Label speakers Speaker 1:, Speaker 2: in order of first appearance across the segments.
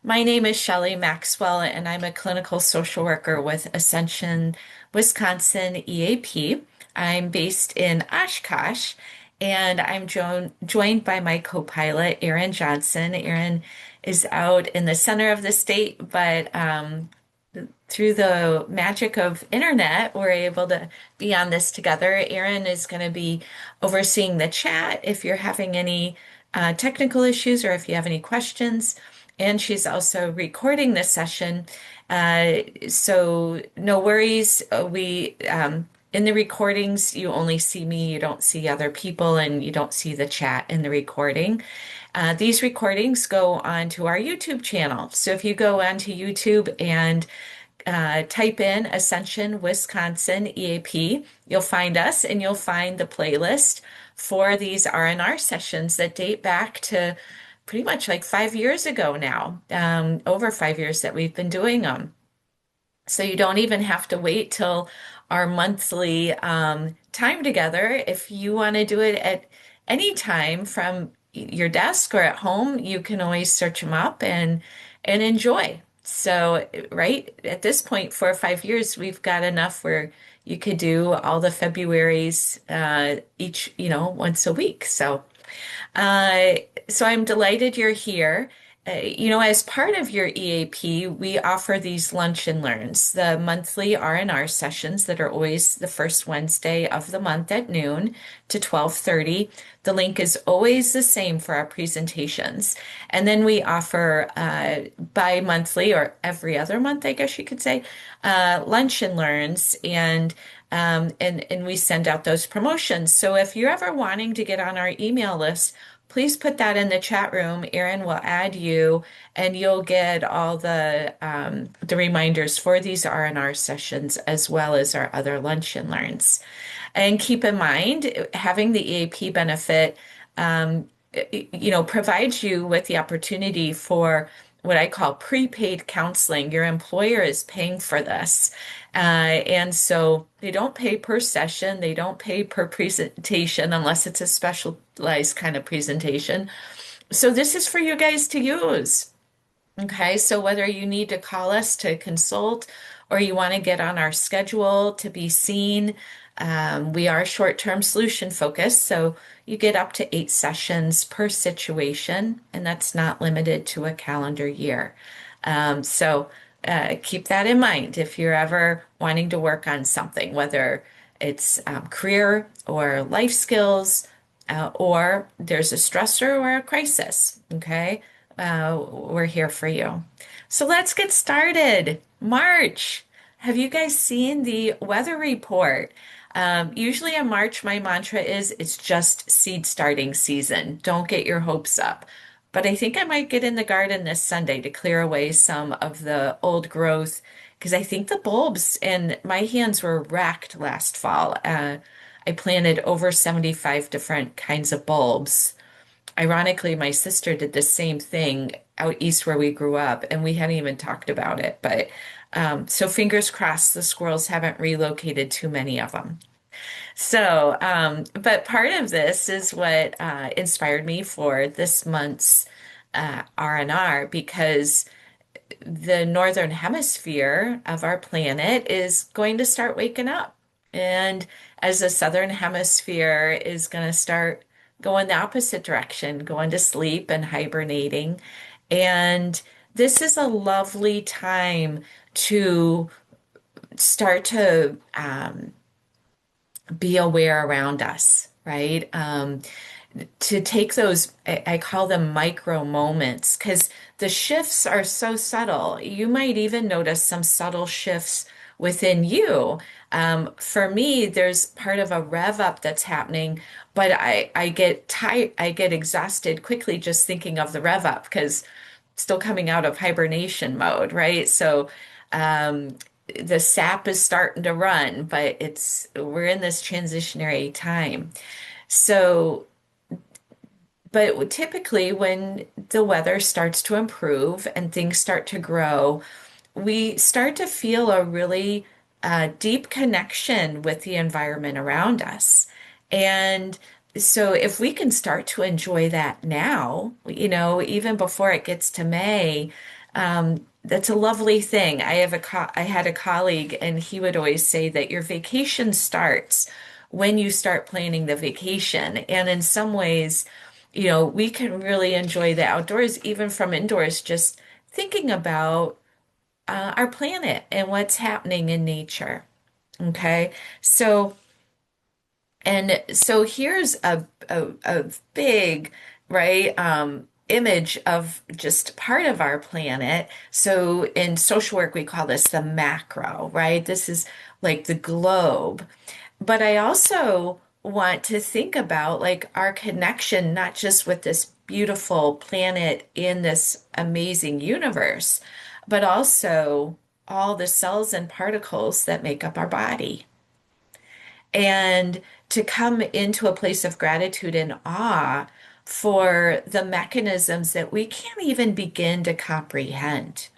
Speaker 1: My name is Shelly Maxwell, and I'm a clinical social worker with Ascension, Wisconsin EAP. I'm based in Oshkosh, and I'm joined by my co-pilot, Erin Johnson. Erin is out in the center of the state, but through the magic of internet, we're able to be on this together. Erin is going to be overseeing the chat if you're having any technical issues or if you have any questions. And she's also recording this session. So no worries. We in the recordings, you only see me, you don't see other people, and you don't see the chat in the recording. These recordings go onto our YouTube channel. So if you go onto YouTube and type in Ascension, Wisconsin EAP, you'll find us and you'll find the playlist for these R&R sessions that date back to pretty much like 5 years ago now, over 5 years that we've been doing them. So you don't even have to wait till our monthly time together. If you want to do it at any time from your desk or at home, you can always search them up and enjoy. So, right at this point, 4 or 5 years, we've got enough where you could do all the Februaries each, once a week. Uh, so I'm delighted you're here. As part of your EAP, we offer these lunch and learns, the monthly R&R sessions that are always the first Wednesday of the month at noon to 12:30. The link is always the same for our presentations. And then we offer bi-monthly or every other month, I guess you could say, lunch and learns and we send out those promotions. So if you're ever wanting to get on our email list, please put that in the chat room. Erin will add you, and you'll get all the reminders for these R&R sessions as well as our other lunch and learns. And keep in mind, having the EAP benefit, provides you with the opportunity for what I call prepaid counseling. Your employer is paying for this. And so they don't pay per session, they don't pay per presentation unless it's a specialized kind of presentation. So this is for you guys to use. Okay, so whether you need to call us to consult or you want to get on our schedule to be seen, we are short-term solution focused, so you get up to 8 sessions per situation, and that's not limited to a calendar year. So keep that in mind if you're ever wanting to work on something, whether it's career or life skills, or there's a stressor or a crisis. Okay, we're here for you. So let's get started. March. Have you guys seen the weather report? Usually in March, my mantra is it's just seed starting season. Don't get your hopes up. But I think I might get in the garden this Sunday to clear away some of the old growth because I think the bulbs and my hands were racked last fall. I planted over 75 different kinds of bulbs. Ironically, my sister did the same thing out east where we grew up, and we hadn't even talked about it. But so fingers crossed the squirrels haven't relocated too many of them. But part of this is what inspired me for this month's R&R because the northern hemisphere of our planet is going to start waking up. And as the southern hemisphere is going to start going the opposite direction, going to sleep and hibernating. And this is a lovely time to start to be aware around us, right? To take those, I call them micro moments, because the shifts are so subtle. You might even notice some subtle shifts within you. For me, there's part of a rev up that's happening, but I get tired, I get exhausted quickly just thinking of the rev up because still coming out of hibernation mode, right? So the sap is starting to run, but we're in this transitionary time. So, but typically when the weather starts to improve and things start to grow, we start to feel a really deep connection with the environment around us. And so if we can start to enjoy that now, even before it gets to May, That's a lovely thing. I had a colleague, and he would always say that your vacation starts when you start planning the vacation. And in some ways, we can really enjoy the outdoors, even from indoors, just thinking about our planet and what's happening in nature. Okay. So, and so here's a big, right, image of just part of our planet. So in social work, we call this the macro, right? This is like the globe. But I also want to think about like our connection, not just with this beautiful planet in this amazing universe, but also all the cells and particles that make up our body. And to come into a place of gratitude and awe for the mechanisms that we can't even begin to comprehend,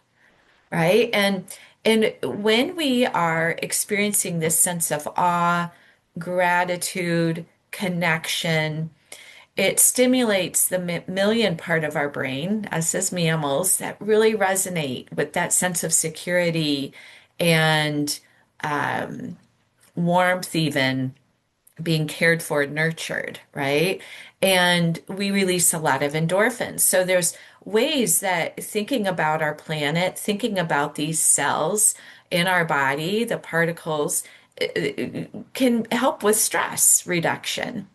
Speaker 1: right? And when we are experiencing this sense of awe, gratitude, connection, it stimulates the million part of our brain, us as mammals, that really resonate with that sense of security and um, warmth, even being cared for, nurtured, right? And we release a lot of endorphins. So there's ways that thinking about our planet, thinking about these cells in our body, the particles, can help with stress reduction.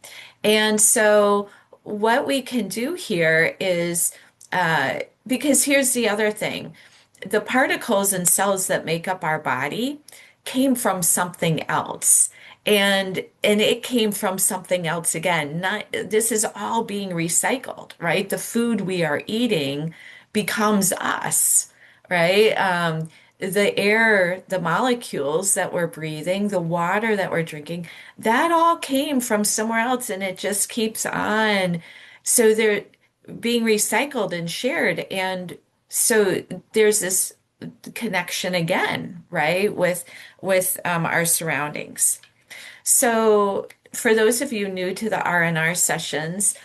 Speaker 1: And so what we can do here is, because here's the other thing, the particles and cells that make up our body came from something else. And it came from something else again. Not this is all being recycled, right? The food we are eating becomes us, right? The air, the molecules that we're breathing, the water that we're drinking, that all came from somewhere else, and it just keeps on. So they're being recycled and shared. And so there's this connection again, right, with our surroundings. So, for those of you new to the R&R sessions,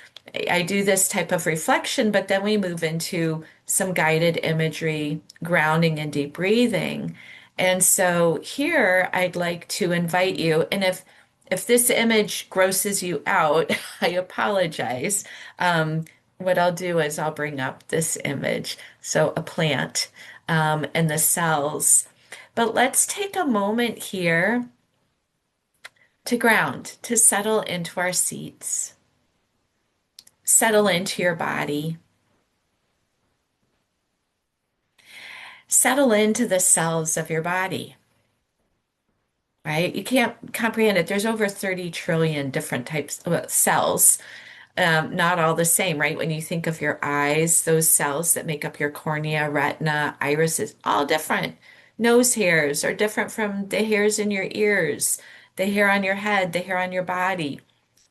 Speaker 1: I do this type of reflection, but then we move into some guided imagery, grounding, and deep breathing. And so here I'd like to invite you, and if this image grosses you out, I apologize. What I'll do is I'll bring up this image, so a plant and the cells. But let's take a moment here to ground, to settle into our seats, settle into your body, settle into the cells of your body, right? You can't comprehend it. There's over 30 trillion different types of cells, not all the same, right? When you think of your eyes, those cells that make up your cornea, retina, irises, all different. Nose hairs are different from the hairs in your ears, the hair on your head, the hair on your body,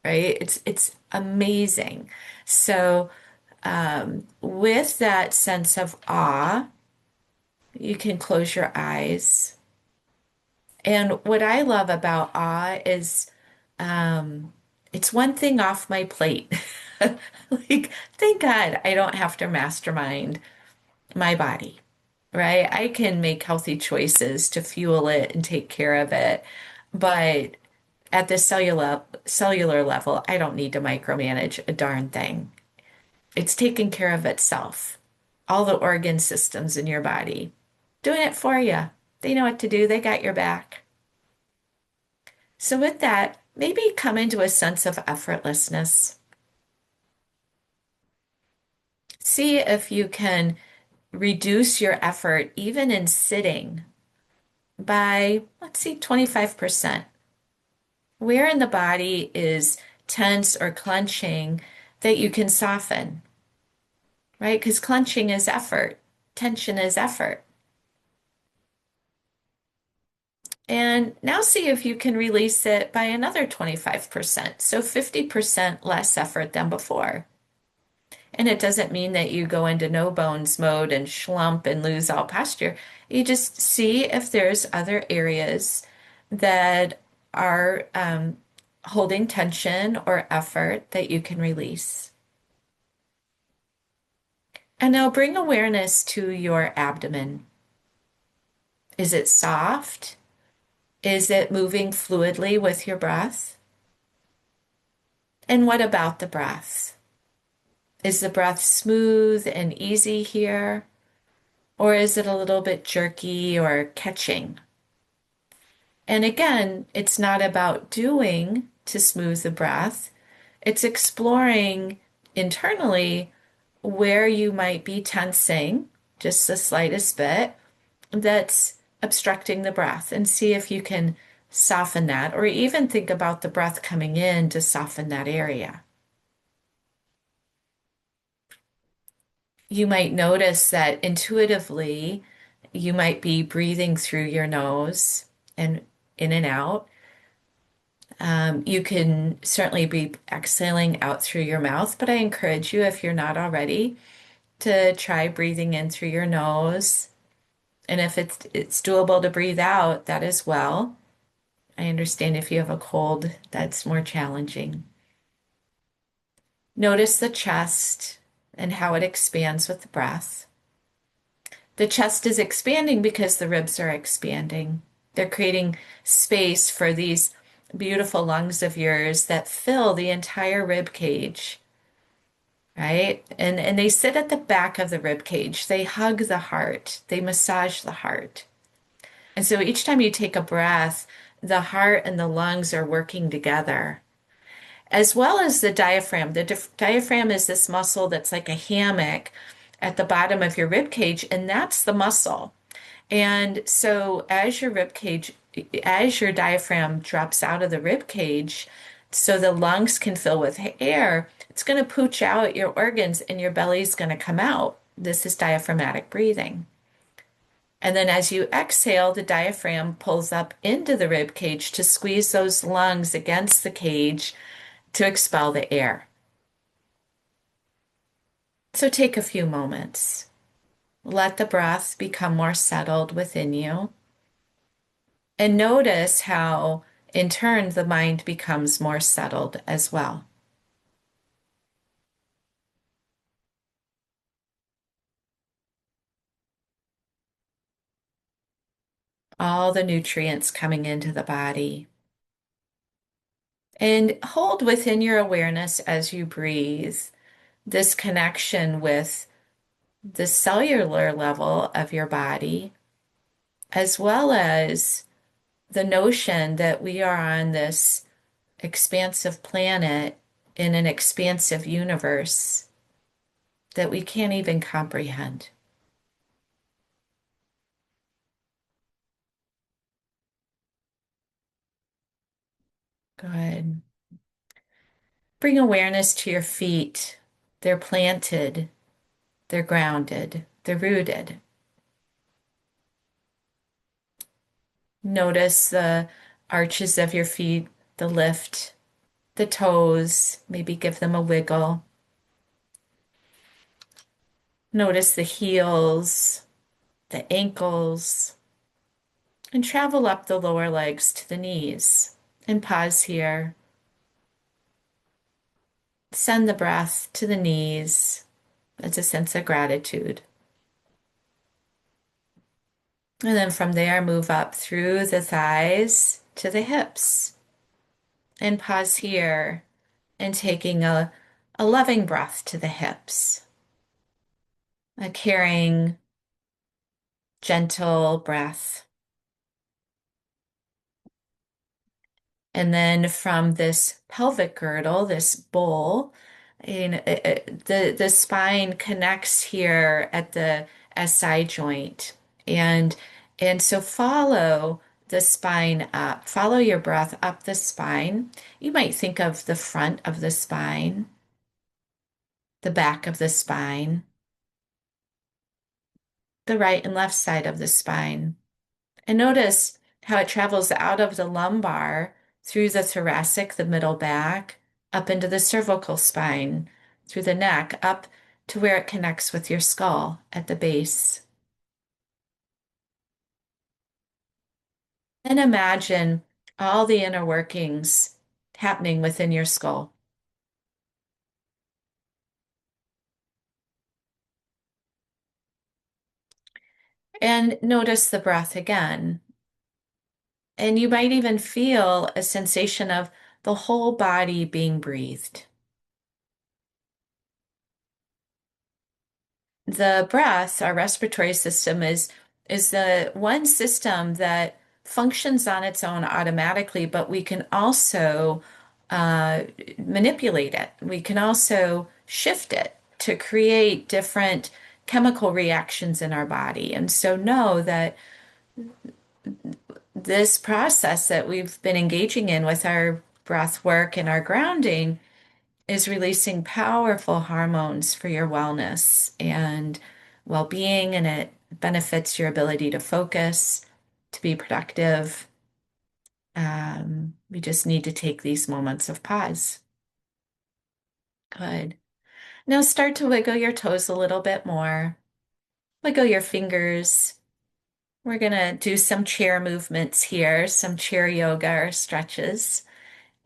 Speaker 1: right? It's amazing. So, with that sense of awe, you can close your eyes. And what I love about awe is it's one thing off my plate. Like, thank God I don't have to mastermind my body, right? I can make healthy choices to fuel it and take care of it. But at the cellular level, I don't need to micromanage a darn thing. It's taking care of itself. All the organ systems in your body doing it for you. They know what to do. They got your back. So with that, maybe come into a sense of effortlessness. See if you can reduce your effort even in sitting by, let's see, 25%. Where in the body is tense or clenching that you can soften, right? Because clenching is effort, tension is effort. And now see if you can release it by another 25%. So 50% less effort than before. And it doesn't mean that you go into no bones mode and slump and lose all posture. You just see if there's other areas that are holding tension or effort that you can release. And now bring awareness to your abdomen. Is it soft? Is it moving fluidly with your breath? And what about the breath? Is the breath smooth and easy here? Or is it a little bit jerky or catching? And again, it's not about doing to smooth the breath. It's exploring internally where you might be tensing just the slightest bit that's obstructing the breath and see if you can soften that, or even think about the breath coming in to soften that area. You might notice that intuitively you might be breathing through your nose and in and out. You can certainly be exhaling out through your mouth, but I encourage you, if you're not already, to try breathing in through your nose. And if it's doable to breathe out, that as well. I understand if you have a cold, that's more challenging. Notice the chest and how it expands with the breath. The chest is expanding because the ribs are expanding. They're creating space for these beautiful lungs of yours that fill the entire rib cage, right? And they sit at the back of the rib cage. They hug the heart. They massage the heart. And so each time you take a breath, the heart and the lungs are working together, as well as the diaphragm. The diaphragm is this muscle that's like a hammock at the bottom of your rib cage, and that's the muscle. And so as your diaphragm drops out of the rib cage, so the lungs can fill with air, it's going to pooch out your organs and your belly's going to come out. This is diaphragmatic breathing. And then as you exhale, the diaphragm pulls up into the rib cage to squeeze those lungs against the cage to expel the air. So take a few moments. Let the breath become more settled within you. And notice how, in turn, the mind becomes more settled as well. All the nutrients coming into the body. And hold within your awareness as you breathe this connection with the cellular level of your body, as well as the notion that we are on this expansive planet in an expansive universe that we can't even comprehend. Good. Bring awareness to your feet. They're planted, they're grounded, they're rooted. Notice the arches of your feet, the lift, the toes, maybe give them a wiggle. Notice the heels, the ankles, and travel up the lower legs to the knees. And pause here. Send the breath to the knees as a sense of gratitude. And then from there, move up through the thighs to the hips. And pause here and taking a loving breath to the hips. A caring, gentle breath. And then from this pelvic girdle, this bowl, the spine connects here at the SI joint. And and so follow the spine up. Follow your breath up the spine. You might think of the front of the spine, the back of the spine, the right and left side of the spine. And notice how it travels out of the lumbar through the thoracic, the middle back, up into the cervical spine, through the neck, up to where it connects with your skull at the base. And imagine all the inner workings happening within your skull. And notice the breath again. And you might even feel a sensation of the whole body being breathed. The breath, our respiratory system, is the one system that functions on its own automatically, but we can also uh, manipulate it. We can also shift it to create different chemical reactions in our body. And so know that this process that we've been engaging in with our breath work and our grounding is releasing powerful hormones for your wellness and well-being, and it benefits your ability to focus, to be productive. We just need to take these moments of pause. Good. Now start to wiggle your toes a little bit more. Wiggle your fingers. We're gonna do some chair movements here, some chair yoga or stretches.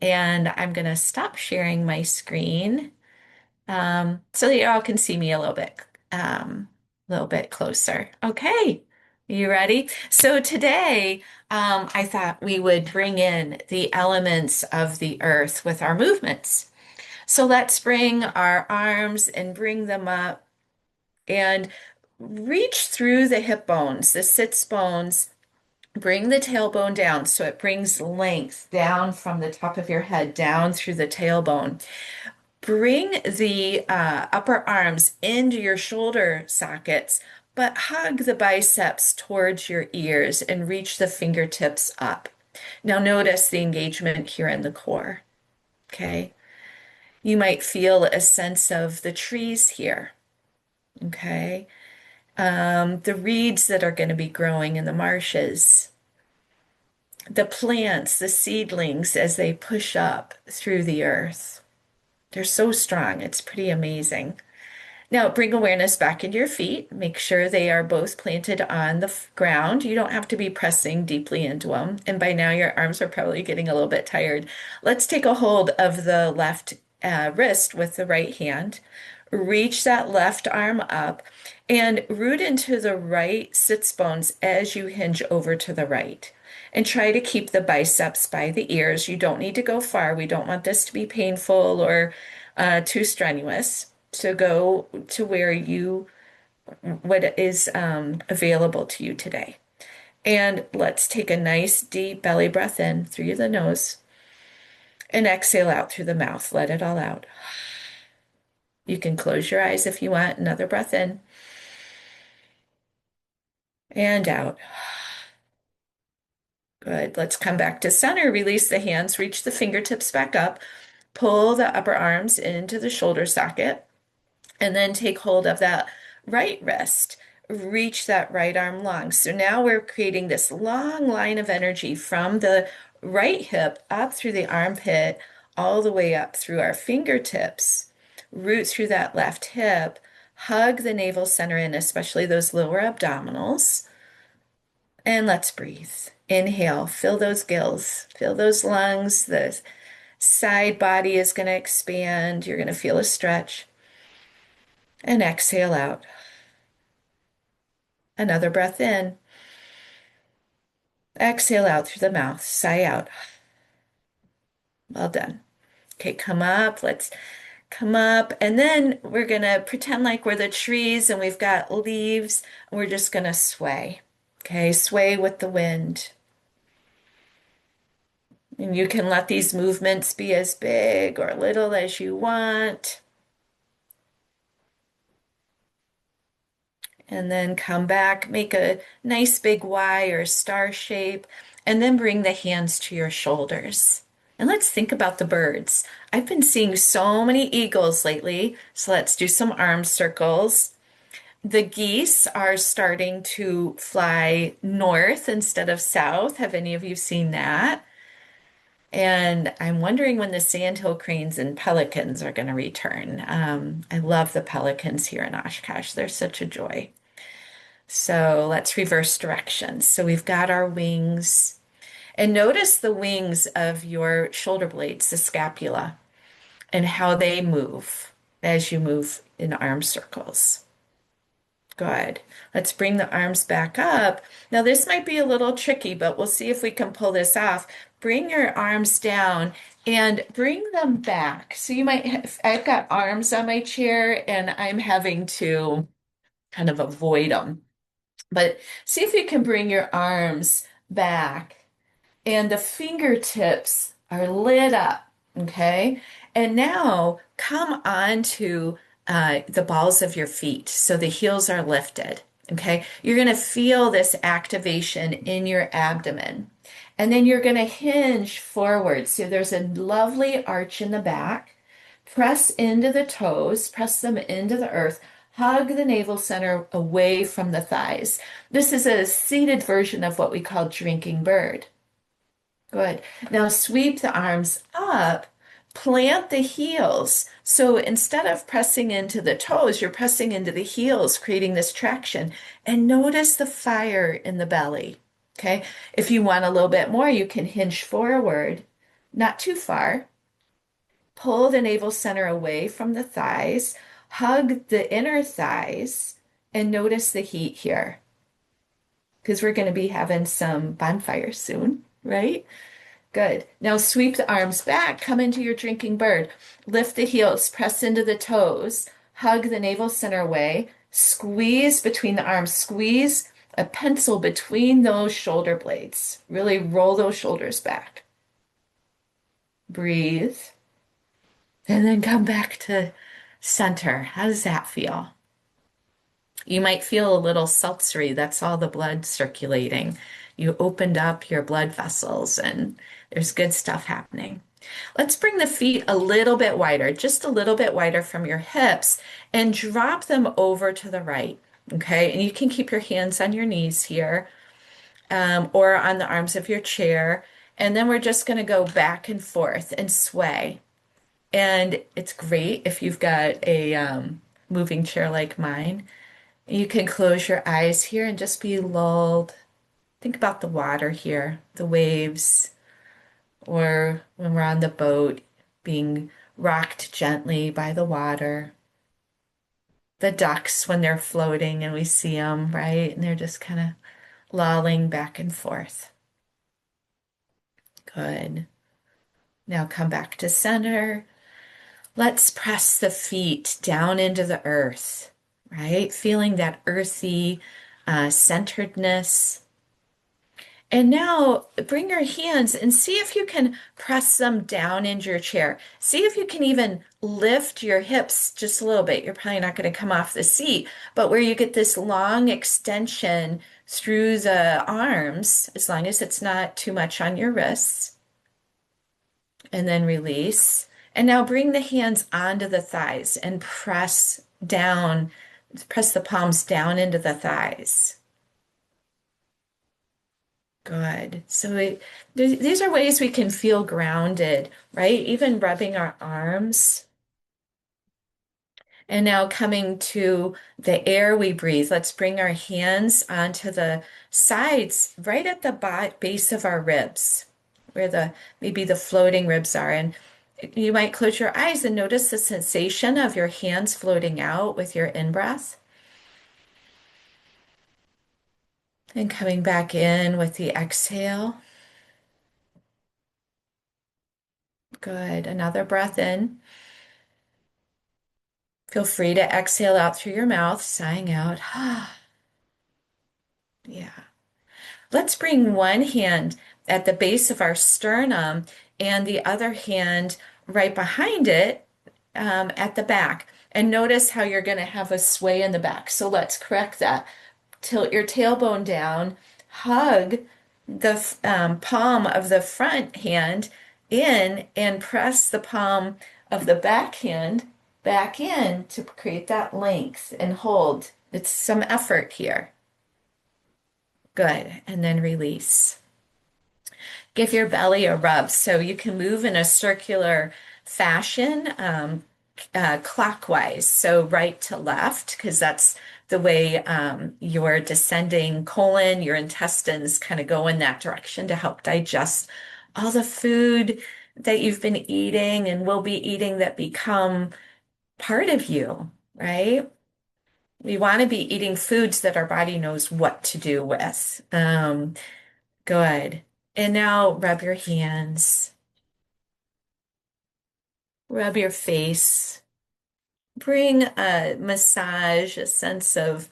Speaker 1: And I'm gonna stop sharing my screen so that you all can see me a little bit closer. Okay, you ready? So today, I thought we would bring in the elements of the earth with our movements. So let's bring our arms and bring them up and reach through the hip bones, the sits bones. Bring the tailbone down so it brings length down from the top of your head down through the tailbone. Bring the upper arms into your shoulder sockets, but hug the biceps towards your ears and reach the fingertips up. Now, notice the engagement here in the core. Okay. You might feel a sense of the trees here. Okay. The reeds that are going to be growing in the marshes, the plants, the seedlings as they push up through the earth. They're so strong. It's pretty amazing. Now bring awareness back into your feet. Make sure they are both planted on the ground. You don't have to be pressing deeply into them. And by now your arms are probably getting a little bit tired. Let's take a hold of the left wrist with the right hand. Reach that left arm up and root into the right sits bones as you hinge over to the right. And try to keep the biceps by the ears. You don't need to go far. We don't want this to be painful or too strenuous. So go to where what is available to you today. And let's take a nice deep belly breath in through the nose and exhale out through the mouth. Let it all out. You can close your eyes if you want. Another breath in and out. Good. Let's come back to center. Release the hands, reach the fingertips back up, pull the upper arms into the shoulder socket, and then take hold of that right wrist. Reach that right arm long. So now we're creating this long line of energy from the right hip up through the armpit, all the way up through our fingertips. Root through that left hip, hug the navel center in, especially those lower abdominals. And let's breathe. Inhale, fill those gills, fill those lungs. The side body is going to expand. You're going to feel a stretch. And exhale out. Another breath in. Exhale out through the mouth. Sigh out. Well done. Okay, come up. Let's come up. And then we're going to pretend like we're the trees and we've got leaves. And we're just going to sway. Okay, sway with the wind. And you can let these movements be as big or little as you want. And then come back, make a nice big Y or star shape, and then bring the hands to your shoulders. And let's think about the birds. I've been seeing so many eagles lately, so let's do some arm circles. The geese are starting to fly north instead of south. Have any of you seen that? And I'm wondering when the sandhill cranes and pelicans are going to return. I love the pelicans here in Oshkosh. They're such a joy. So let's reverse directions. So we've got our wings. And notice the wings of your shoulder blades, the scapula, and how they move as you move in arm circles. Good. Let's bring the arms back up. Now, this might be a little tricky, but we'll see if we can pull this off. Bring your arms down and bring them back. So you might have, I've got arms on my chair and I'm having to kind of avoid them. But see if you can bring your arms back and the fingertips are lit up, okay? And now come on to the balls of your feet. So the heels are lifted, okay? You're going to feel this activation in your abdomen. And then you're going to hinge forward. So there's a lovely arch in the back. Press into the toes, press them into the earth. Hug the navel center away from the thighs. This is a seated version of what we call drinking bird. Good. Now sweep the arms up, plant the heels. So instead of pressing into the toes, you're pressing into the heels, creating this traction. And notice the fire in the belly. Okay. If you want a little bit more, you can hinge forward, not too far. Pull the navel center away from the thighs, hug the inner thighs, and notice the heat here. Because we're going to be having some bonfires soon, right? Good. Now sweep the arms back, come into your drinking bird. Lift the heels, press into the toes, hug the navel center away, squeeze between the arms, squeeze a pencil between those shoulder blades. Really roll those shoulders back. Breathe. And then come back to center. How does that feel? You might feel a little seltzery. That's all the blood circulating. You opened up your blood vessels and there's good stuff happening. Let's bring the feet a little bit wider, just a little bit wider from your hips, and drop them over to the right. Okay, and you can keep your hands on your knees here or on the arms of your chair. And then we're just going to go back and forth and sway. And it's great if you've got a moving chair like mine. You can close your eyes here and just be lulled. Think about the water here, the waves, or when we're on the boat, being rocked gently by the water. The ducks when they're floating and we see them, right? And they're just kind of lolling back and forth. Good. Now come back to center. Let's press the feet down into the earth, right? Feeling that earthy centeredness. And now bring your hands and see if you can press them down into your chair. See if you can even lift your hips just a little bit. You're probably not going to come off the seat, but where you get this long extension through the arms, as long as it's not too much on your wrists, and then release. And now bring the hands onto the thighs and press down, press the palms down into the thighs. Good. So these are ways we can feel grounded, right? Even rubbing our arms. And now coming to the air we breathe, let's bring our hands onto the sides, right at the base of our ribs, where maybe the floating ribs are. And you might close your eyes and notice the sensation of your hands floating out with your in-breath. And coming back in with the exhale. Good. Another breath in. Feel free to exhale out through your mouth, sighing out. Yeah. Let's bring one hand at the base of our sternum and the other hand right behind it at the back. And notice how you're going to have a sway in the back. So let's correct that. Tilt your tailbone down, hug the palm of the front hand in, and press the palm of the back hand back in to create that length and hold. It's some effort here. Good. And then release. Give your belly a rub so you can move in a circular fashion, clockwise. So right to left, because that's the way your descending colon, your intestines kind of go in that direction to help digest all the food that you've been eating and will be eating that become part of you, right? We want to be eating foods that our body knows what to do with. Good. And now rub your hands, rub your face, bring a massage, a sense of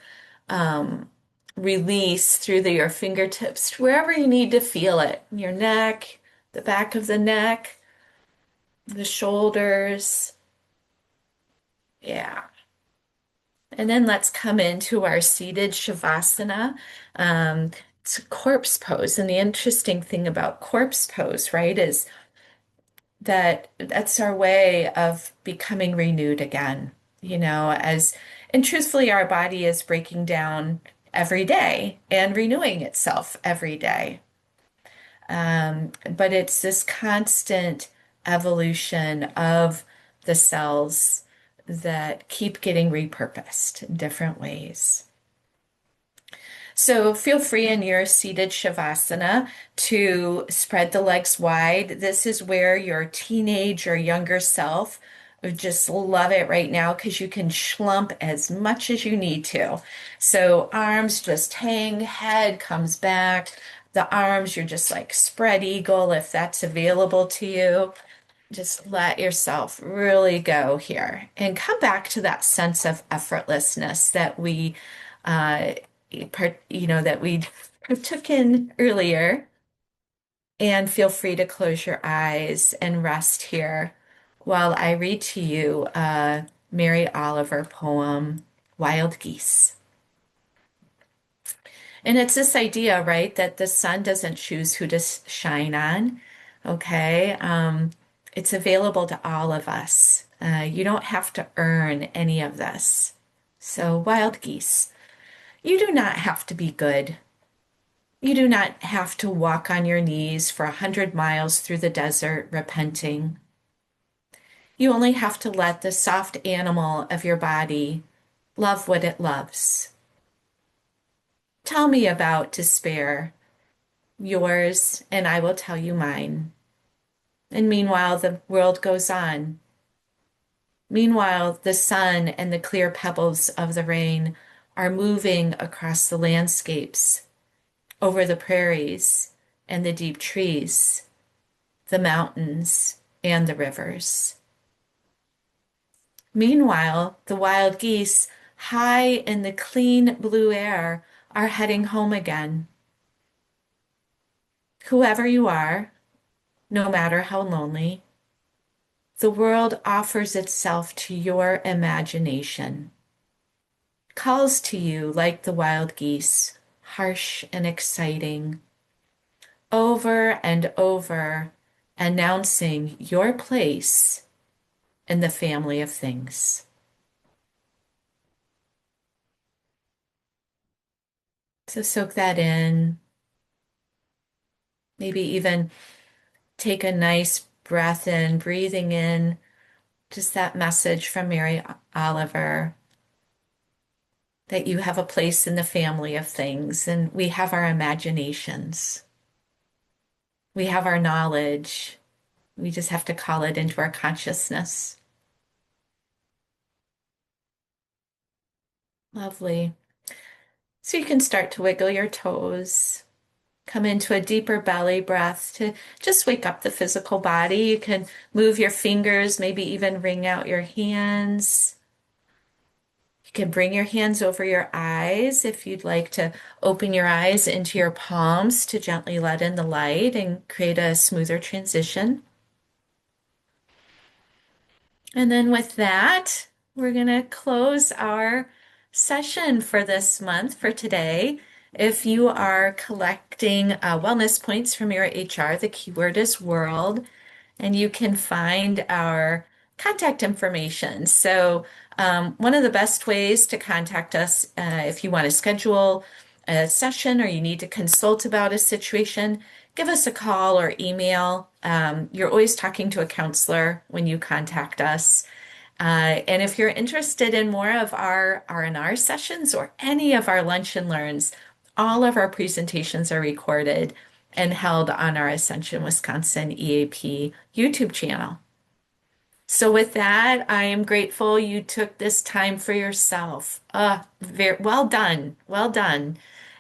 Speaker 1: um, release through your fingertips, wherever you need to feel it, your neck, the back of the neck, the shoulders. Yeah. And then let's come into our seated Shavasana. Um, it's a corpse pose. And the interesting thing about corpse pose, right, is that that's our way of becoming renewed again, and truthfully, our body is breaking down every day and renewing itself every day. But it's this constant evolution of the cells that keep getting repurposed in different ways. So feel free in your seated Shavasana to spread the legs wide. This is where your teenage or younger self would just love it right now because you can slump as much as you need to. So arms just hang, head comes back. The arms, you're just like spread eagle if that's available to you. Just let yourself really go here and come back to that sense of effortlessness that uh, that we took in earlier. And feel free to close your eyes and rest here while I read to you a Mary Oliver poem, Wild Geese. And it's this idea, right, that the sun doesn't choose who to shine on. Okay. It's available to all of us. You don't have to earn any of this. So, wild geese, you do not have to be good. You do not have to walk on your knees for 100 miles through the desert repenting. You only have to let the soft animal of your body love what it loves. Tell me about despair, yours, and I will tell you mine. And meanwhile, the world goes on. Meanwhile, the sun and the clear pebbles of the rain are moving across the landscapes, over the prairies and the deep trees, the mountains and the rivers. Meanwhile, the wild geese, high in the clean blue air, are heading home again. Whoever you are, no matter how lonely, the world offers itself to your imagination, calls to you like the wild geese, harsh and exciting, over and over, announcing your place in the family of things. So soak that in. Maybe even take a nice breath in, breathing in just that message from Mary Oliver that you have a place in the family of things, and we have our imaginations. We have our knowledge. We just have to call it into our consciousness. Lovely. So you can start to wiggle your toes, come into a deeper belly breath to just wake up the physical body. You can move your fingers, maybe even wring out your hands. You can bring your hands over your eyes if you'd like to open your eyes into your palms to gently let in the light and create a smoother transition. And then with that, we're going to close our session for this month, for today. If you are collecting wellness points from your HR, the keyword is world, and you can find our contact information. So, one of the best ways to contact us if you want to schedule a session or you need to consult about a situation, give us a call or email. You're always talking to a counselor when you contact us. And if you're interested in more of our R&R sessions or any of our lunch and learns, all of our presentations are recorded and held on our Ascension Wisconsin EAP YouTube channel. So with that, I am grateful you took this time for yourself. Very well done. Well done.